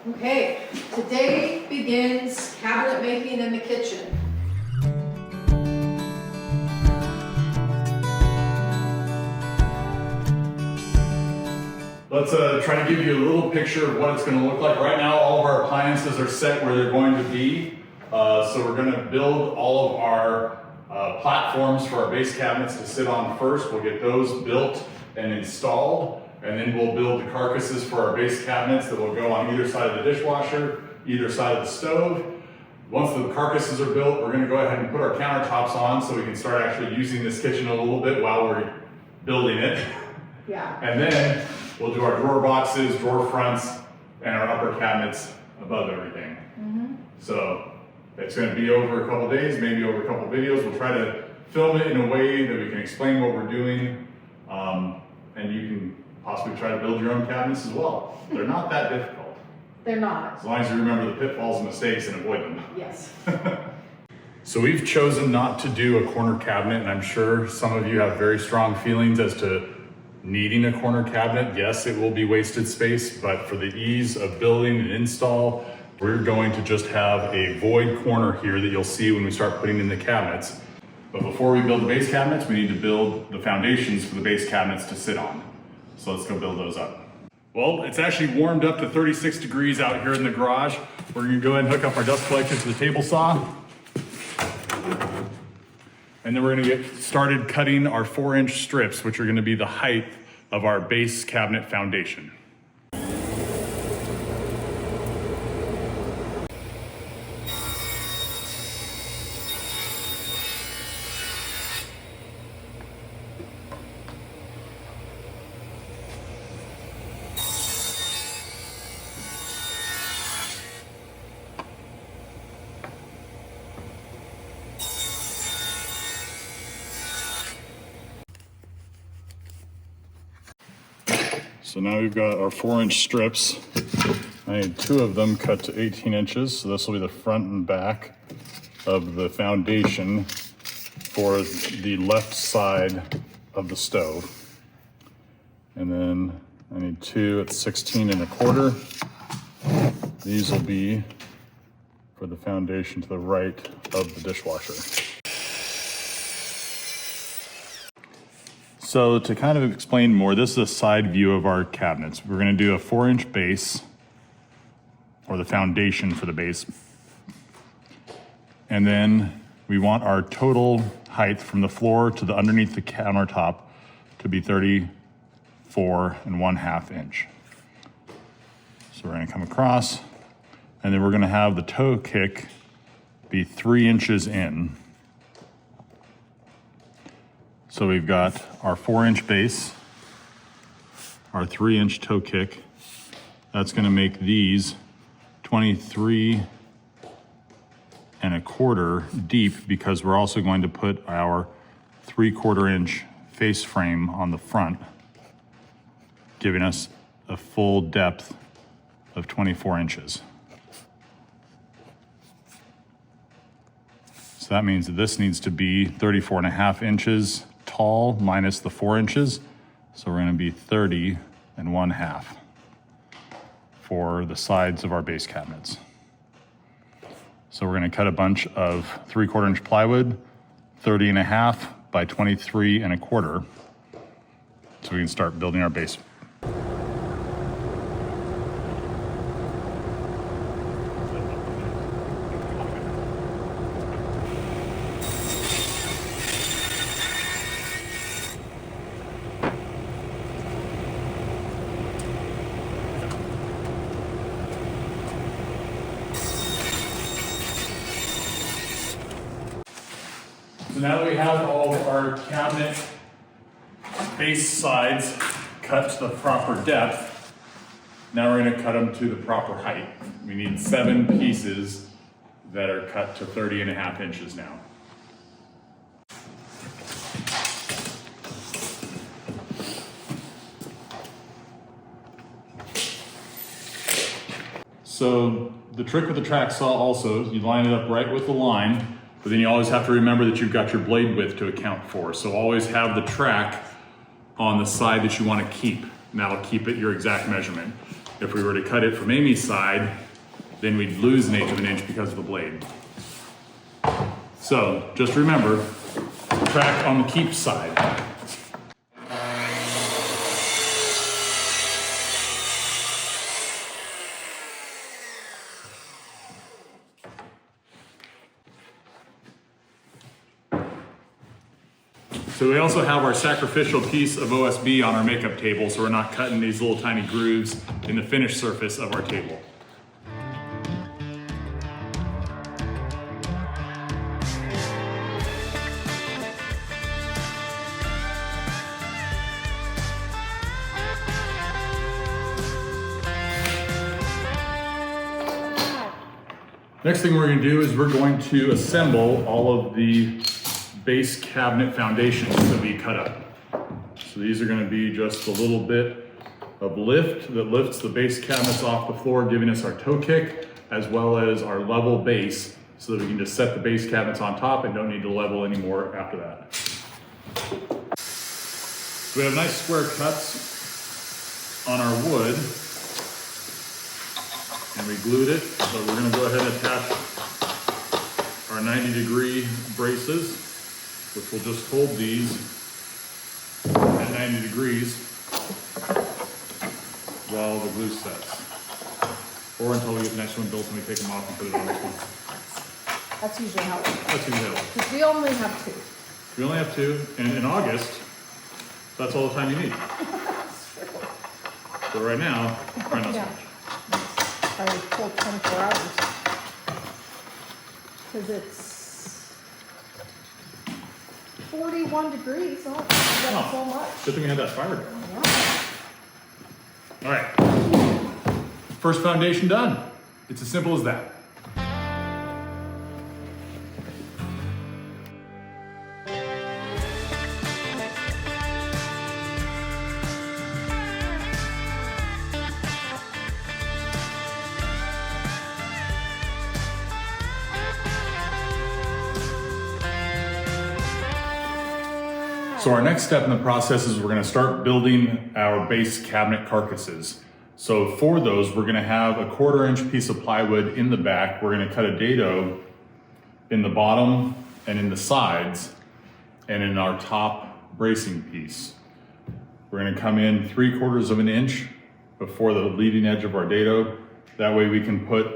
Okay, today begins cabinet making in the kitchen. Let's try to give you a little picture of what it's going to look like. Right now, all of our appliances are set where they're going to be. So we're going to build all of our platforms for our base cabinets to sit on first. We'll get those built and installed. And then we'll build the carcasses for our base cabinets that will go on either side of the dishwasher, either side of the stove. Once the carcasses are built, we're going to go ahead and put our countertops on so we can start actually using this kitchen a little bit while we're building it. Yeah. And then we'll do our drawer boxes, drawer fronts, and our upper cabinets above everything. So it's going to be over a couple days, maybe over a couple videos. We'll try to film it in a way that we can explain what we're doing, and you can possibly try to build your own cabinets as well. They're not that difficult. They're not. As long as you remember the pitfalls and mistakes and avoid them. Yes. So we've chosen not to do a corner cabinet, and I'm sure some of you have very strong feelings as to needing a corner cabinet. Yes, it will be wasted space, but for the ease of building and install, we're going to just have a void corner here that you'll see when we start putting in the cabinets. But before we build the base cabinets, we need to build the foundations for the base cabinets to sit on. So let's go build those up. Well, it's actually warmed up to 36 degrees out here in the garage. We're gonna go ahead and hook up our dust collector to the table saw. And then we're gonna get started cutting our 4-inch strips, which are gonna be the height of our base cabinet foundation. So now we've got our 4-inch strips. I need 2 of them cut to 18 inches. So this will be the front and back of the foundation for the left side of the stove. And then I need 2 at 16 1/4. These will be for the foundation to the right of the dishwasher. So to kind of explain more, this is a side view of our cabinets. We're going to do a 4-inch base, or the foundation for the base. And then we want our total height from the floor to the underneath the countertop to be 34 1/2 inch. So we're going to come across, and then we're going to have the toe kick be 3 inches in. So we've got our 4-inch base, our 3-inch toe kick. That's gonna make these 23 1/4 deep, because we're also going to put our 3/4 inch face frame on the front, giving us a full depth of 24 inches. So that means that this needs to be 34 1/2 inches tall minus the 4 inches. So we're going to be 30 1/2 for the sides of our base cabinets. So we're going to cut a bunch of 3/4 inch plywood, 30 1/2 by 23 1/4, so we can start building our base. So now that we have all of our cabinet base sides cut to the proper depth, now we're going to cut them to the proper height. We need 7 pieces that are cut to 30 1/2 inches now. So the trick with the track saw also, you line it up right with the line, but then you always have to remember that you've got your blade width to account for. So always have the track on the side that you want to keep, and that'll keep it your exact measurement. If we were to cut it from Amy's side, then we'd lose 1/8 of an inch because of the blade. So just remember, track on the keep side. So we also have our sacrificial piece of OSB on our makeup table, so we're not cutting these little tiny grooves in the finished surface of our table. Next thing we're going to do is we're going to assemble all of the base cabinet foundations that we cut up. So these are going to be just a little bit of lift that lifts the base cabinets off the floor, giving us our toe kick as well as our level base, so that we can just set the base cabinets on top and don't need to level anymore after that. So we have nice square cuts on our wood, and we glued it. So we're going to go ahead and attach our 90-degree braces, which will just hold these at 90 degrees while the glue sets. Or until we get the next one built and we take them off and put it on this one. That's usually how it works. That's usually how it works. Because we only have 2. We only have 2, and in August, that's all the time you need. So right now, try not so Yeah. much. Probably full 24 hours. Because it's 41 degrees. Oh, that's so much. Good thing we had that fire going. Yeah. All right, first foundation done. It's as simple as that. So our next step in the process is we're going to start building our base cabinet carcasses. So for those, we're going to have a 1/4 inch piece of plywood in the back. We're going to cut a dado in the bottom and in the sides and in our top bracing piece. We're going to come in 3/4 of an inch before the leading edge of our dado. That way we can put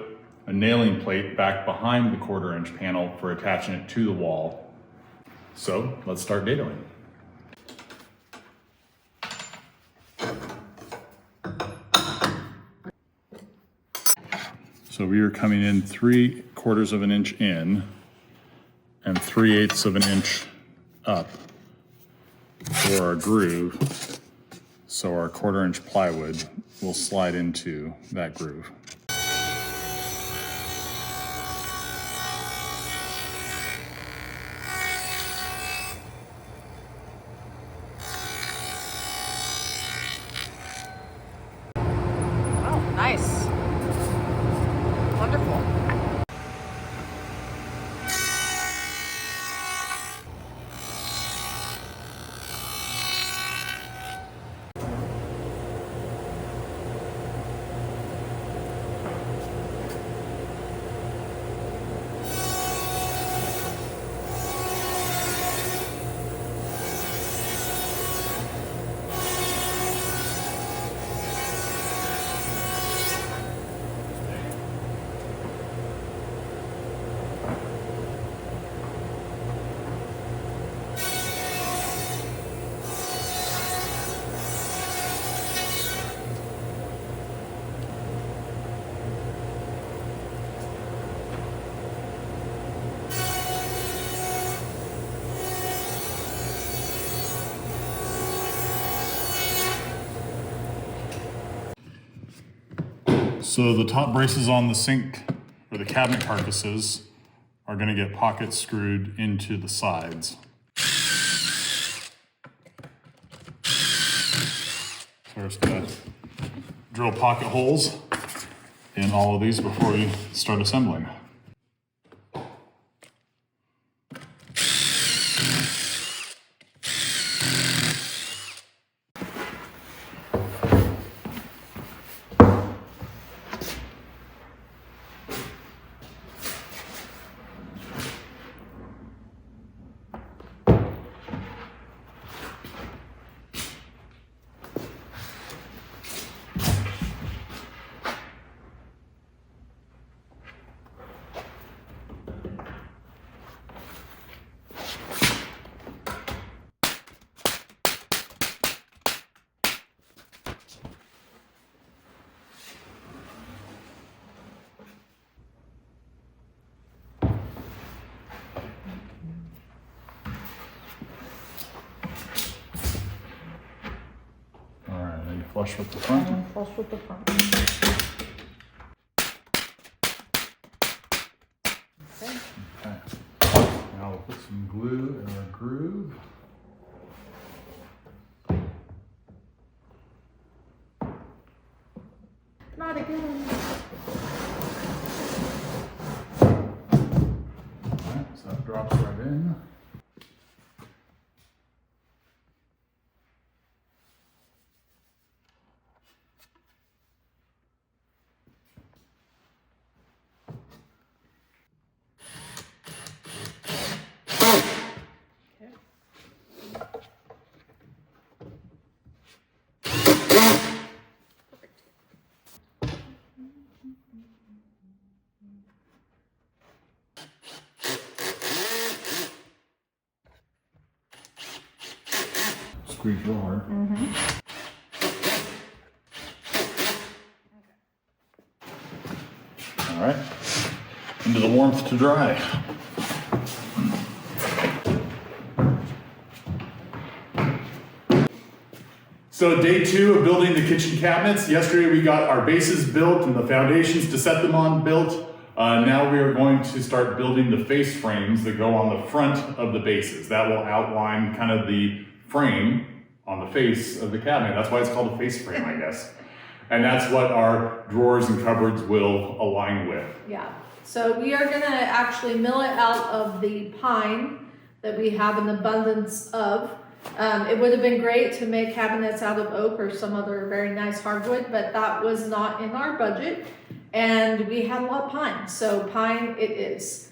a nailing plate back behind the 1/4 inch panel for attaching it to the wall. So let's start dadoing. So we are coming in 3/4 of an inch in and 3/8 of an inch up for our groove. So our 1/4 inch plywood will slide into that groove. Oh, nice. Wonderful. So the top braces on the sink or the cabinet carcasses are going to get pockets screwed into the sides. So we're just going to drill pocket holes in all of these before we start assembling. flush with the front. And flush with the front. Okay. Okay. Now we'll put some glue in our groove. Not again. Alright, so that drops right in. Squeeze real hard. All right, into the warmth to dry. So day 2 of building the kitchen cabinets. Yesterday we got our bases built and the foundations to set them on built. Now we are going to start building the face frames that go on the front of the bases. That will outline kind of the frame on the face of the cabinet. That's why it's called a face frame, I guess. And that's what our drawers and cupboards will align with. Yeah, so we are gonna actually mill it out of the pine that we have an abundance of. It would have been great to make cabinets out of oak or some other very nice hardwood, but that was not in our budget. And we had a lot of pine, so pine it is.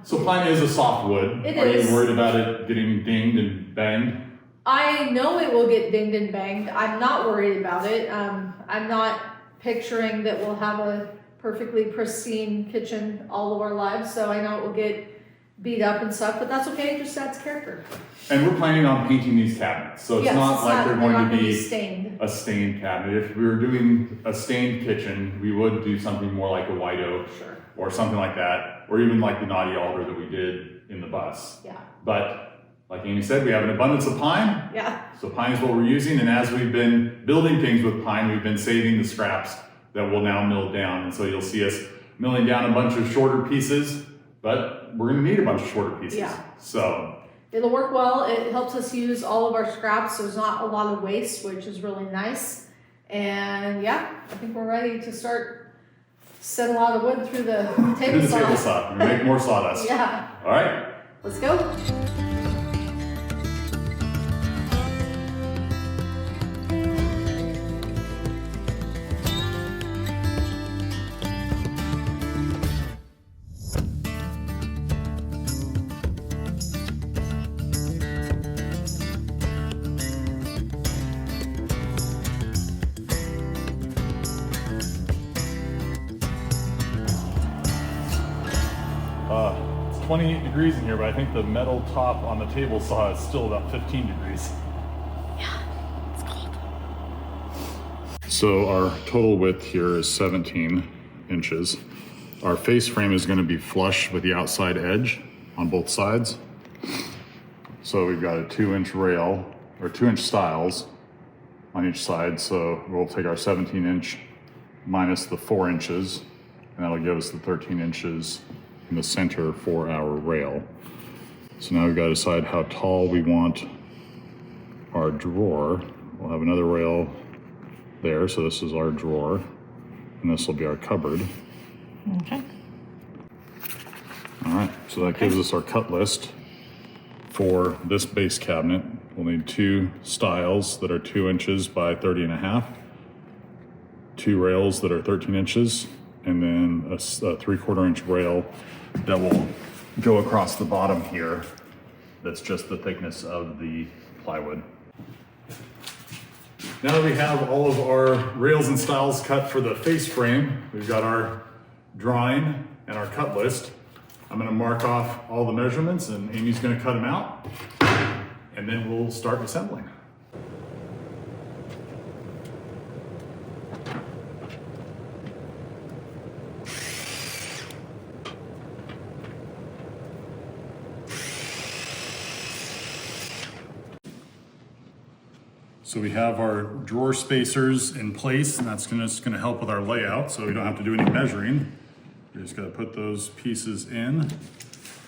So pine is a soft wood. It Are is. you worried about it getting dinged and banged? I know it will get dinged and banged. I'm not worried about it. I'm not picturing that we'll have a perfectly pristine kitchen all of our lives, so I know it will get beat up and stuff, but that's okay, it just adds character. And we're planning on painting these cabinets, so it's Yes, not like they're going not to gonna be stained. a stained cabinet. If we were doing a stained kitchen, we would do something more like a white oak Sure. or something like that, or even like the naughty alder that we did in the bus. Yeah. But like Amy said, we have an abundance of pine, Yeah. so pine is what we're using, and as we've been building things with pine, we've been saving the scraps that we'll now mill down, and so you'll see us milling down a bunch of shorter pieces, but we're gonna need a bunch of shorter pieces. Yeah. So It'll work well. It helps us use all of our scraps. There's not a lot of waste, which is really nice. And yeah, I think we're ready to start sending a lot of wood through the table through the saw. table saw, and make more sawdust. Yeah. All right. Let's go. It's 28 degrees in here, but I think the metal top on the table saw is still about 15 degrees. Yeah, it's cold. So our total width here is 17 inches. Our face frame is going to be flush with the outside edge on both sides. So we've got a 2-inch rail or 2-inch stiles on each side. So we'll take our 17-inch minus the 4 inches, and that'll give us the 13 inches in the center for our rail. So now we've got to decide how tall we want our drawer. We'll have another rail there, so this is our drawer, and this will be our cupboard. Okay. All right, so that gives us our cut list for this base cabinet. We'll need 2 stiles that are 2 inches by 30.5, 2 rails that are 13 inches, and then a 3/4 inch rail that will go across the bottom here. That's just the thickness of the plywood. Now that we have all of our rails and stiles cut for the face frame, we've got our drawing and our cut list. I'm gonna mark off all the measurements and Amy's gonna cut them out, and then we'll start assembling. So we have our drawer spacers in place, and that's just gonna help with our layout, so we don't have to do any measuring. We just gotta put those pieces in, and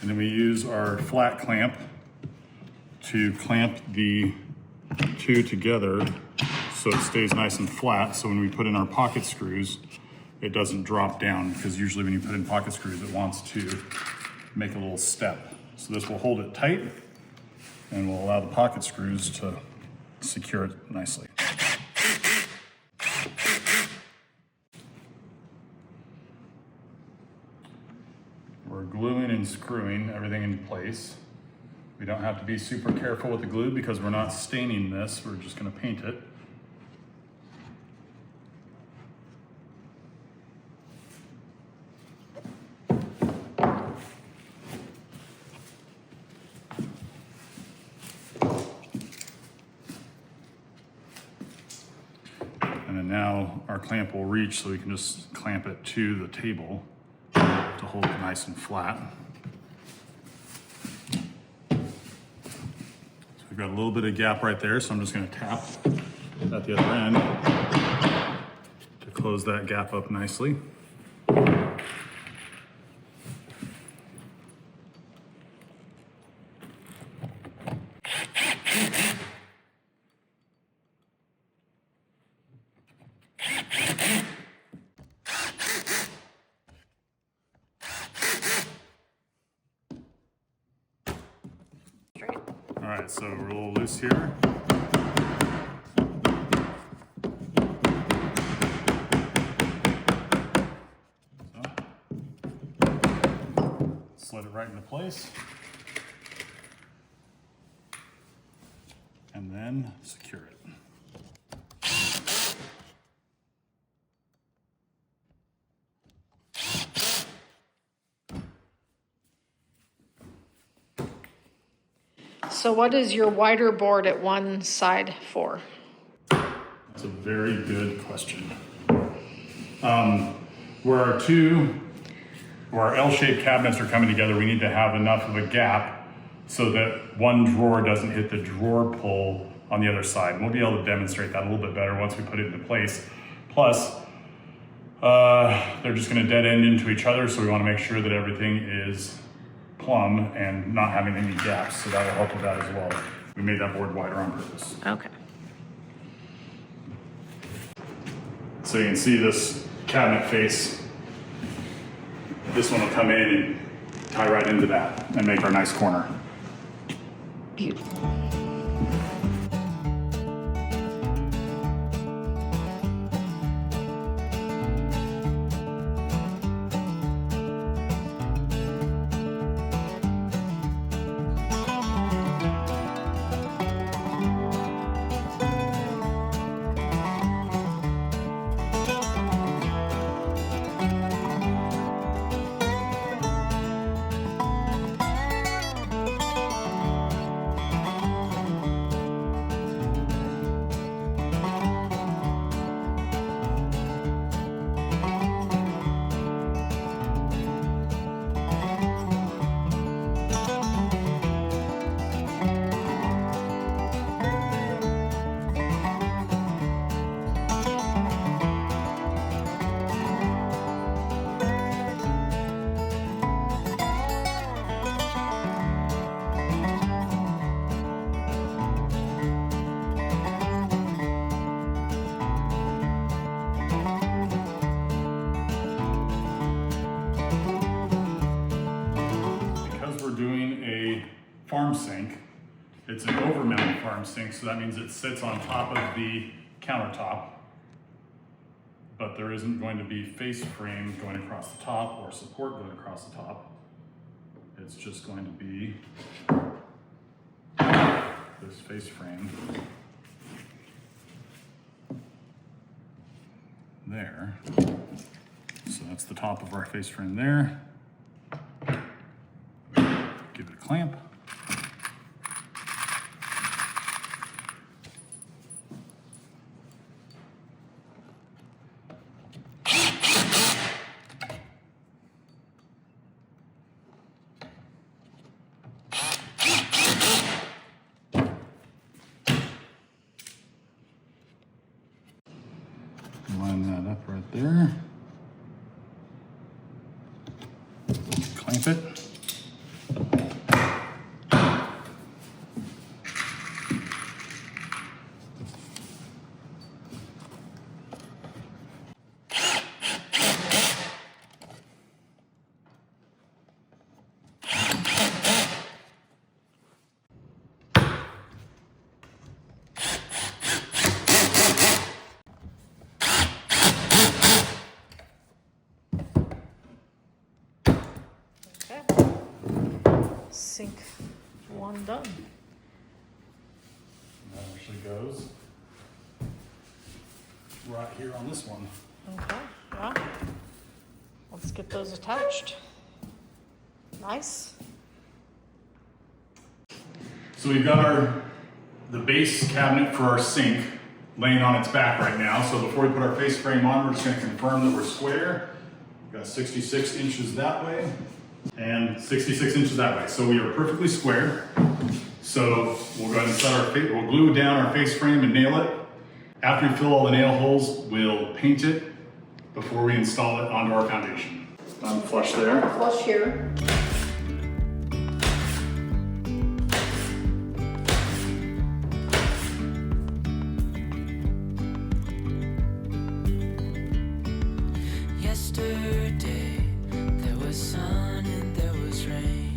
then we use our flat clamp to clamp the two together so it stays nice and flat, so when we put in our pocket screws, it doesn't drop down, because usually when you put in pocket screws, it wants to make a little step. So this will hold it tight and will allow the pocket screws to secure it nicely. We're gluing and screwing everything in place. We don't have to be super careful with the glue because we're not staining this, we're just gonna paint it. And then now our clamp will reach, so we can just clamp it to the table to hold it nice and flat. So we've got a little bit of gap right there, so I'm just gonna tap at the other end to close that gap up nicely. All right, so we're a little loose here. So, slid it right into place. And then secure it. So what is your wider board at one side for? That's a very good question. Where our L-shaped cabinets are coming together, we need to have enough of a gap so that one drawer doesn't hit the drawer pull on the other side. And we'll be able to demonstrate that a little bit better once we put it into place. Plus, they're just gonna dead end into each other, so we wanna make sure that everything is plumb and not having any gaps, so that will help with that as well. We made that board wider on purpose. Okay. So you can see this cabinet face. This one will come in and tie right into that and make our nice corner. Beautiful. Farm sink. It's an over-mounted farm sink, so that means it sits on top of the countertop, but there isn't going to be face frame going across the top or support going across the top. It's just going to be this face frame there. So that's the top of our face frame there. Give it a clamp. up right there. Clamp it. Sink one done. That actually goes right here on this one. Okay, yeah. Let's get those attached. Nice. So we've got the base cabinet for our sink laying on its back right now. So before we put our face frame on, we're just going to confirm that we're square. We've got 66 inches that way and 66 inches that way. So we are perfectly square. So we'll go ahead and set our we'll glue down our face frame and nail it. After we fill all the nail holes, we'll paint it before we install it onto our foundation. I'm flush there. Flush here. Yesterday there was sun and there was rain,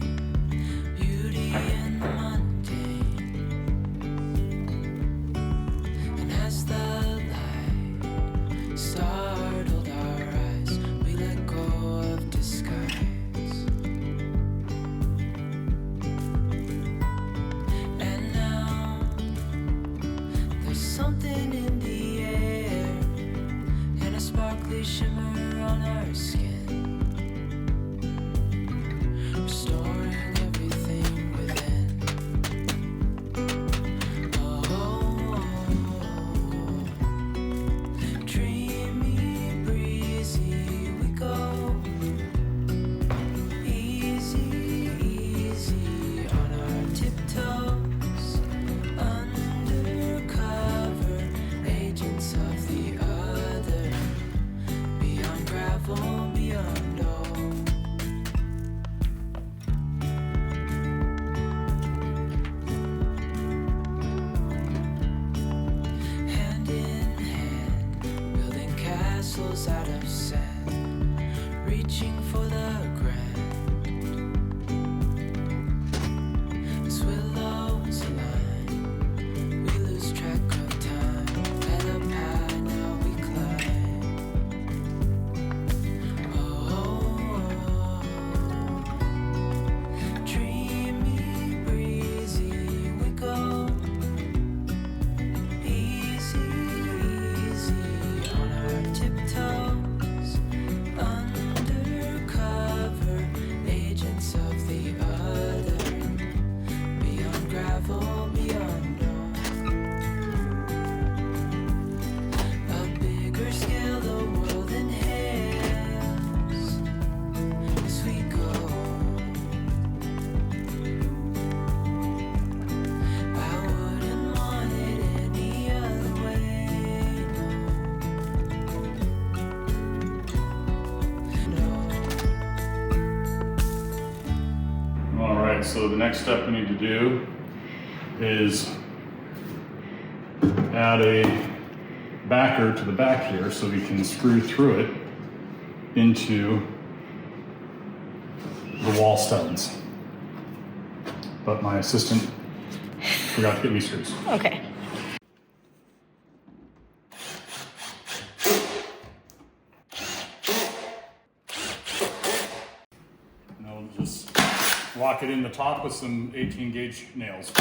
beauty in the mundane. And as the light startled our eyes, we let go of disguise. And now there's something in the air and a sparkly shimmer on our skin, restoring everything within. Oh, dreamy, breezy, we go. Easy, easy on our tiptoes, undercover agents of the other. Beyond gravel, beyond all. Hand in hand, building castles out of sand, reaching for the grand. As willows align, we lose track of time. Head up high, now we climb. Dreamy, breezy, we go. Easy, easy on our tiptoes, undercover agents of the other. Beyond gravel, beyond all. A bigger scale, the world inhales as we go. I wouldn't want it any other way. No. All right, so the next step we need to do is add a backer to the back here so we can screw through it into the wall studs. But my assistant forgot to get me screws. Okay. And I'll just lock it in the top with some 18 gauge nails.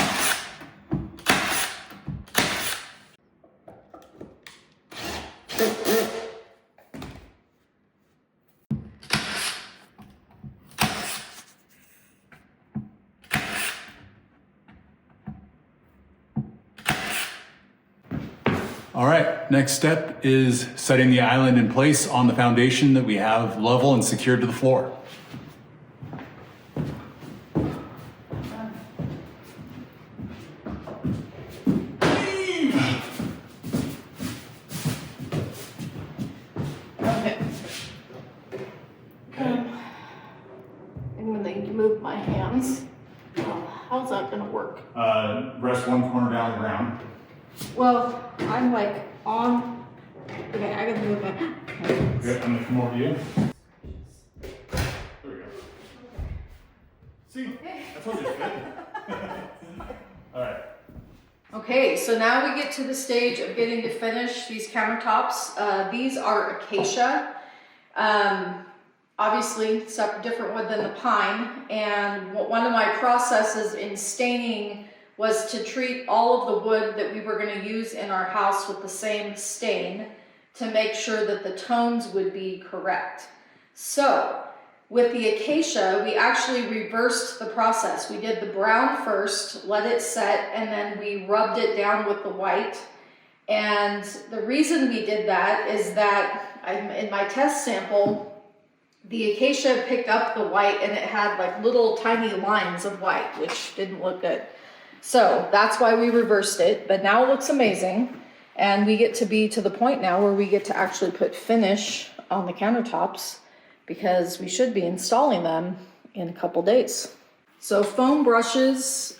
All right, next step is setting the island in place on the foundation that we have level and secured to the floor. move my hands. How's that gonna work? Rest one corner down the ground. Well, I'm like on, okay, I gotta move it. Okay, I'm gonna come over to you. There we go. See, I told you it fit. All right. Okay, so now we get to the stage of getting to finish these countertops. These are acacia. Obviously, it's a different wood than the pine. And one of my processes in staining was to treat all of the wood that we were going to use in our house with the same stain to make sure that the tones would be correct. So, with the acacia, we actually reversed the process. We did the brown first, let it set, and then we rubbed it down with the white. And the reason we did that is that in my test sample, the acacia picked up the white and it had like little tiny lines of white, which didn't look good. So that's why we reversed it, but now it looks amazing. And we get to be to the point now where we get to actually put finish on the countertops because we should be installing them in a couple days. So foam brushes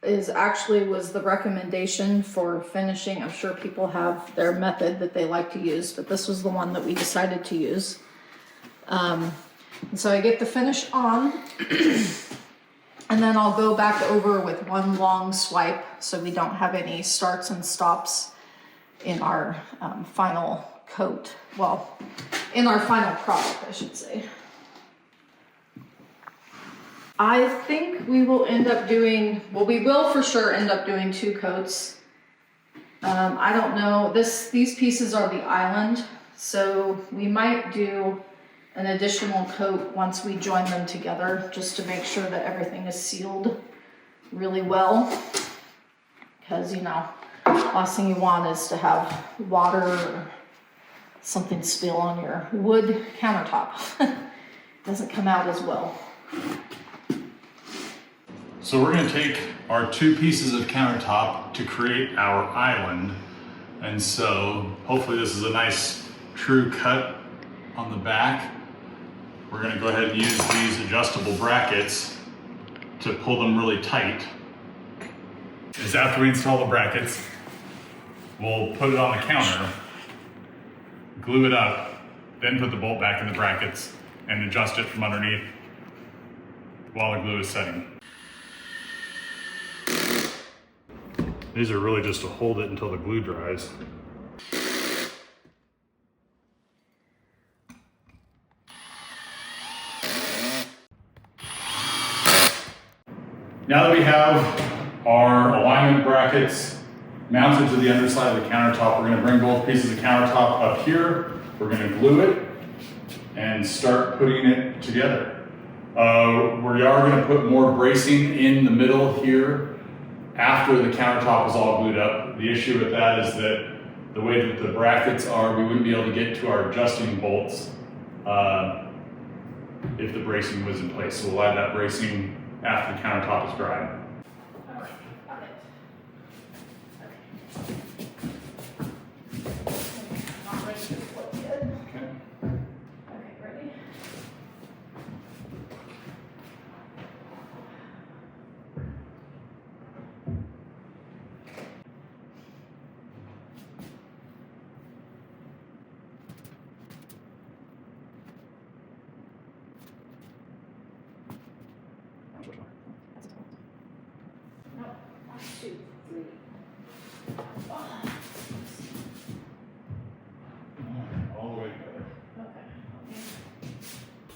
was the recommendation for finishing. I'm sure people have their method that they like to use, but this was the one that we decided to use. And so I get the finish on, and then I'll go back over with one long swipe so we don't have any starts and stops in our final coat. Well, in our final product, I should say. I think we will end up doing, well, we will for sure end up doing 2 coats. I don't know, these pieces are the island, so we might do an additional coat once we join them together, just to make sure that everything is sealed really well. Because, you know, last thing you want is to have water or something spill on your wood countertop. Doesn't come out as well. So we're gonna take our 2 pieces of countertop to create our island. And so hopefully this is a nice true cut on the back. We're gonna go ahead and use these adjustable brackets to pull them really tight. Is after we install the brackets, we'll put it on the counter, glue it up, then put the bolt back in the brackets and adjust it from underneath while the glue is setting. These are really just to hold it until the glue dries. Now that we have our alignment brackets mounted to the underside of the countertop, we're going to bring both pieces of countertop up here. We're going to glue it and start putting it together. We are going to put more bracing in the middle here after the countertop is all glued up. The issue with that is that the way that the brackets are, we wouldn't be able to get to our adjusting bolts if the bracing was in place. So we'll add that bracing after the countertop is dry. All the way together. Okay.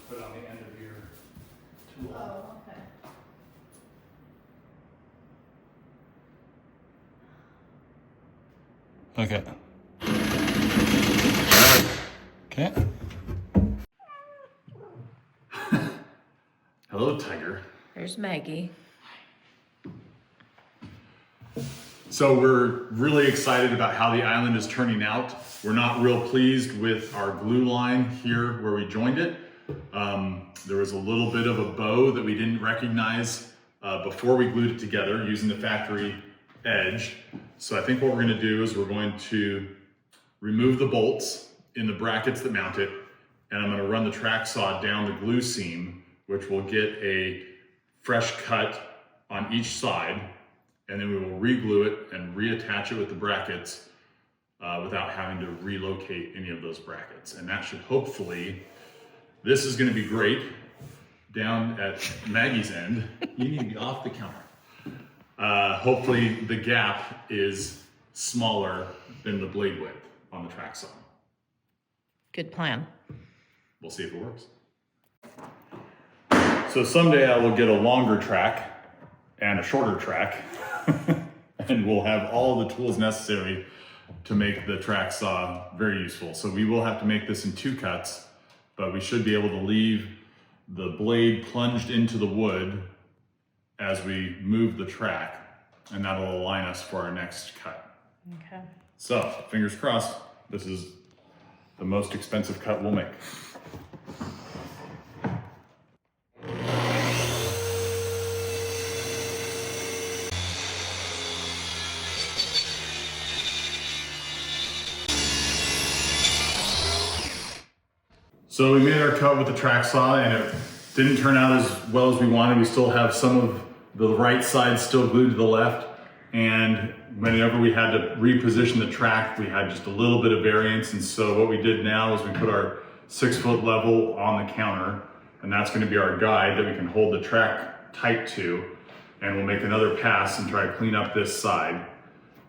Put it on the end of your tool. Oh, okay. Okay. Okay. Hello, Tiger. There's Maggie. So we're really excited about how the island is turning out. We're not real pleased with our glue line here where we joined it. There was a little bit of a bow that we didn't recognize before we glued it together using the factory edge. So I think what we're going to do is we're going to remove the bolts in the brackets that mount it, and I'm going to run the track saw down the glue seam, which will get a fresh cut on each side, and then we will re-glue it and reattach it with the brackets without having to relocate any of those brackets. And that should hopefully, this is gonna be great down at Maggie's end. You need to be off the counter. Hopefully the gap is smaller than the blade width on the track saw. Good plan. We'll see if it works. So someday I will get a longer track and a shorter track and we'll have all the tools necessary to make the track saw very useful. So we will have to make this in 2 cuts, but we should be able to leave the blade plunged into the wood as we move the track, and that'll align us for our next cut. Okay. So fingers crossed, this is the most expensive cut we'll make. So we made our cut with the track saw and it didn't turn out as well as we wanted. We still have some of the right side still glued to the left. And whenever we had to reposition the track, we had just a little bit of variance. And so what we did now is we put our 6-foot level on the counter, and that's gonna be our guide that we can hold the track tight to. And we'll make another pass and try to clean up this side.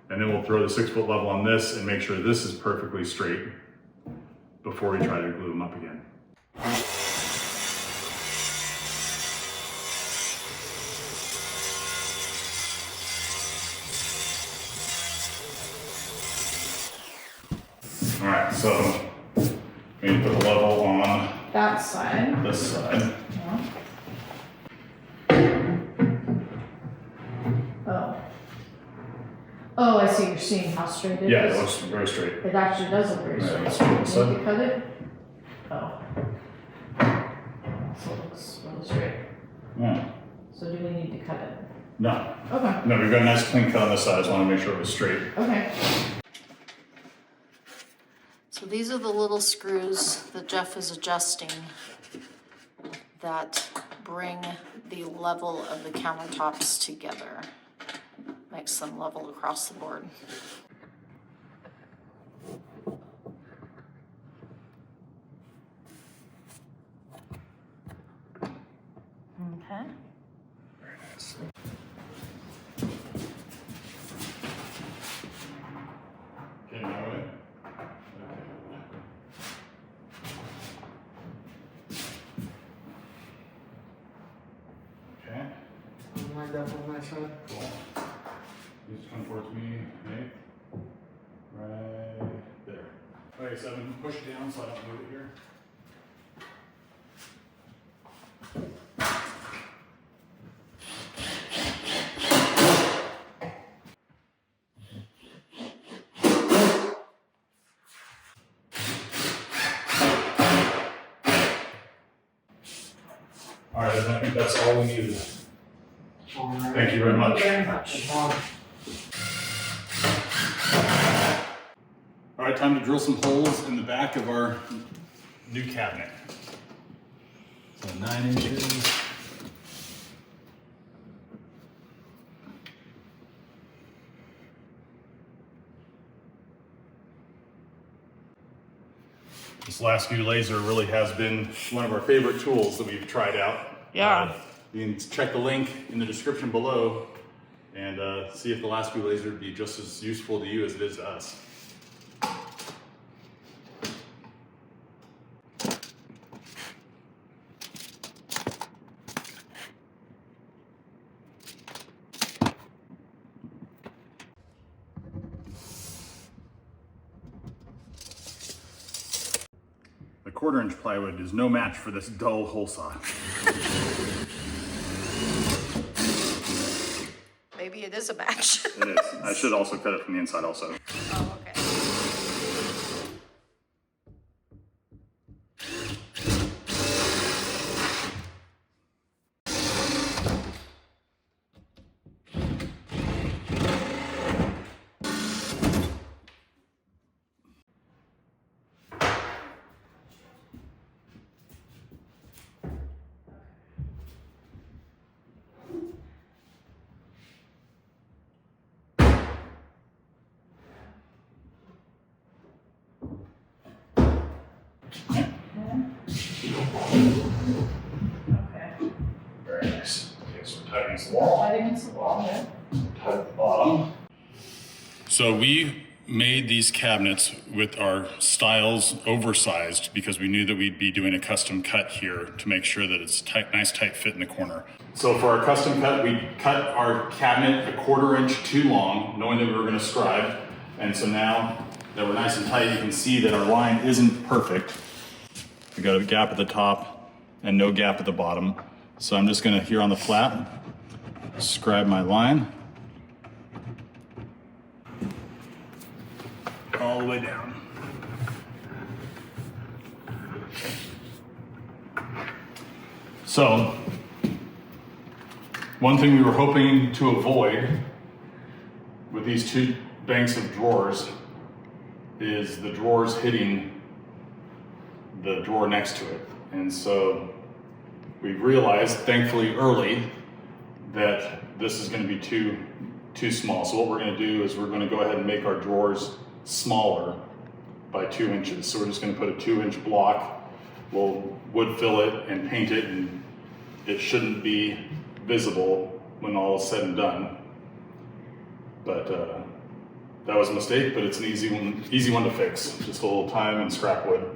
And then we'll throw the 6-foot level on this and make sure this is perfectly straight before we try to glue them up again. All right, so we need to put the level on That side. this side. Oh. Oh, I see, you're seeing how straight it is. Yeah, it looks very straight. It actually does look very Yeah, straight. let's do this Need side. to cut it? Oh. So it looks really straight. Yeah. So do we need to cut it? No, Okay, no, we've got a nice clean cut on this side. I just want to make sure it was straight. okay. So these are the little screws that Jeff is adjusting that bring the level of the countertops together. Makes them level across the board. Okay. Very nice. Getting my way? Okay. Lined up on my side. Cool. You just come towards me, Nate. Right there. Okay, so I'm gonna push it down so I don't move it here. All right, and I think that's all we needed. Thank you very much. Very much. All right, time to drill some holes in the back of our new cabinet. So 9 inches. This last view laser really has been one of our favorite tools that we've tried out. Yeah. You can check the link in the description below and see if the last view laser would be just as useful to you as it is to us. The 1/4-inch plywood is no match for this dull hole saw. Maybe it is a match. It is. I should also cut it from the inside also. Oh, okay. Okay. Very nice. Okay, so we're tight against the wall. Right against the wall, yeah. Tight at the bottom. So we made these cabinets with our styles oversized because we knew that we'd be doing a custom cut here to make sure that it's tight, nice tight fit in the corner. So for our custom cut, we cut our cabinet a 1/4 inch too long, knowing that we were going to scribe. And so now that we're nice and tight, you can see that our line isn't perfect. We got a gap at the top and no gap at the bottom. So I'm just going to, here on the flat, scribe my line all the way down. So, one thing we were hoping to avoid with these two banks of drawers is the drawers hitting the drawer next to it. And so we realized, thankfully early, that this is going to be too small. So what we're going to do is we're going to go ahead and make our drawers smaller by 2 inches. So we're just going to put a 2-inch block. We'll wood fill it and paint it, and it shouldn't be visible when all is said and done. But that was a mistake, but it's an easy one to fix. Just a little time and scrap wood.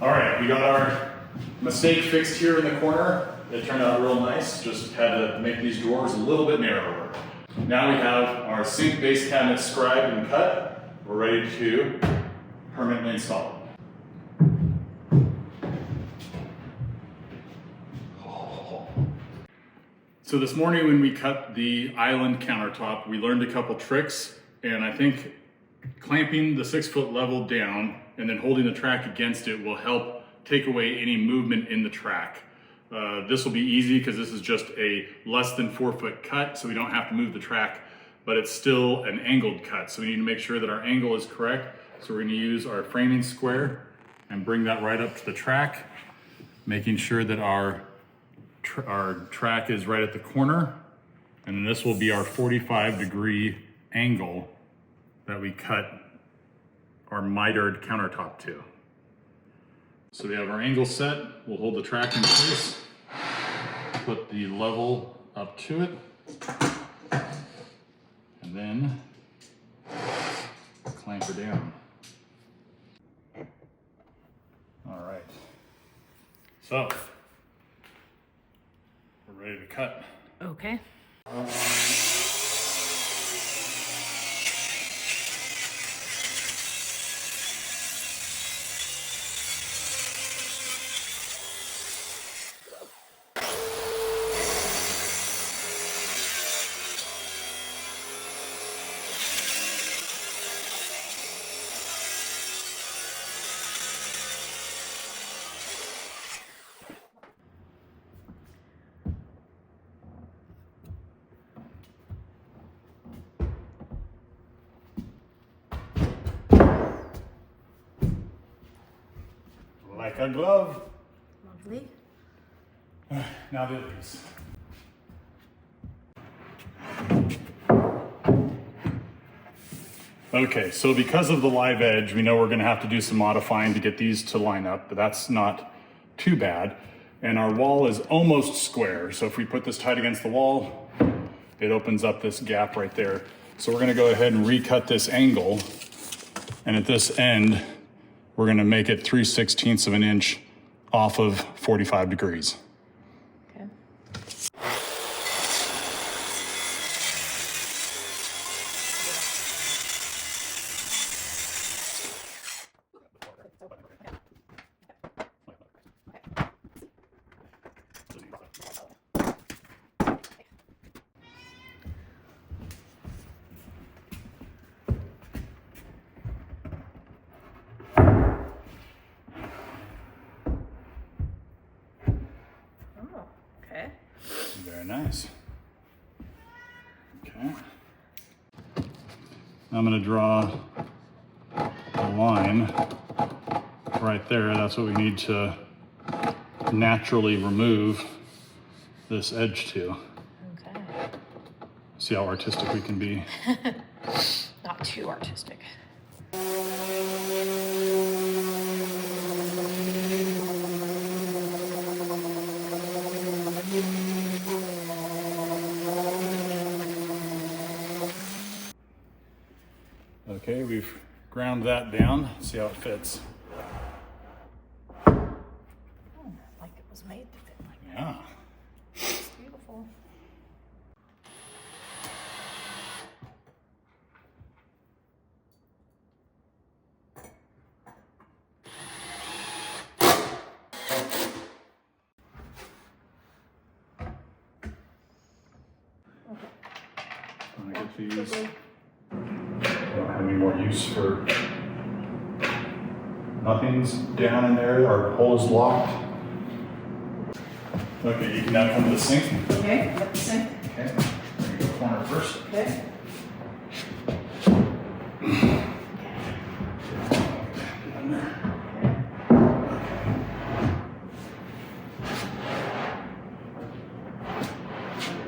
All right, we got our mistake fixed here in the corner. It turned out real nice. Just had to make these drawers a little bit narrower. Now we have our sink base cabinet scribed and cut. We're ready to permanently install it. So this morning when we cut the island countertop, we learned a couple tricks, and I think clamping the 6-foot level down and then holding the track against it will help take away any movement in the track. This will be easy because this is just a less than 4-foot cut, so we don't have to move the track, but it's still an angled cut. So we need to make sure that our angle is correct. So we're going to use our framing square and bring that right up to the track, making sure that our track is right at the corner. And then this will be our 45-degree angle that we cut our mitered countertop to. So we have our angle set. We'll hold the track in place, put the level up to it, and then clamp her down. All right. So we're ready to cut. Okay. Like a glove. Lovely. Now the other piece. Okay, so because of the live edge, we know we're going to have to do some modifying to get these to line up, but that's not too bad. And our wall is almost square, so if we put this tight against the wall, it opens up this gap right there. So we're going to go ahead and recut this angle, and at this end, we're going to make it 3/16 of an inch off of 45 degrees. Okay. Okay. Very nice. Okay. I'm going to draw a line right there. That's what we need to naturally remove this edge to. Okay. See how artistic we can be. Not too artistic. Okay, we've ground that down. See how it fits. Like it was made to fit like that. Yeah. It's beautiful. I get these. Don't have any more use for. Nothing's down in there. Our hole is locked. Okay, you can now come to the sink. Okay, yep, the sink. Okay, bring the corner first. Okay.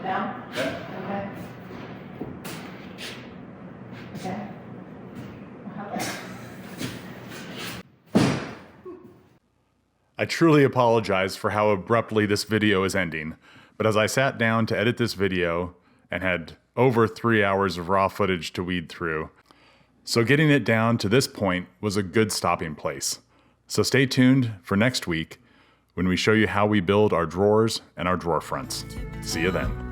Down? Okay. Okay. Okay. I truly apologize for how abruptly this video is ending, but as I sat down to edit this video and had over 3 hours of raw footage to weed through, so getting it down to this point was a good stopping place. So stay tuned for next week when we show you how we build our drawers and our drawer fronts. See you then.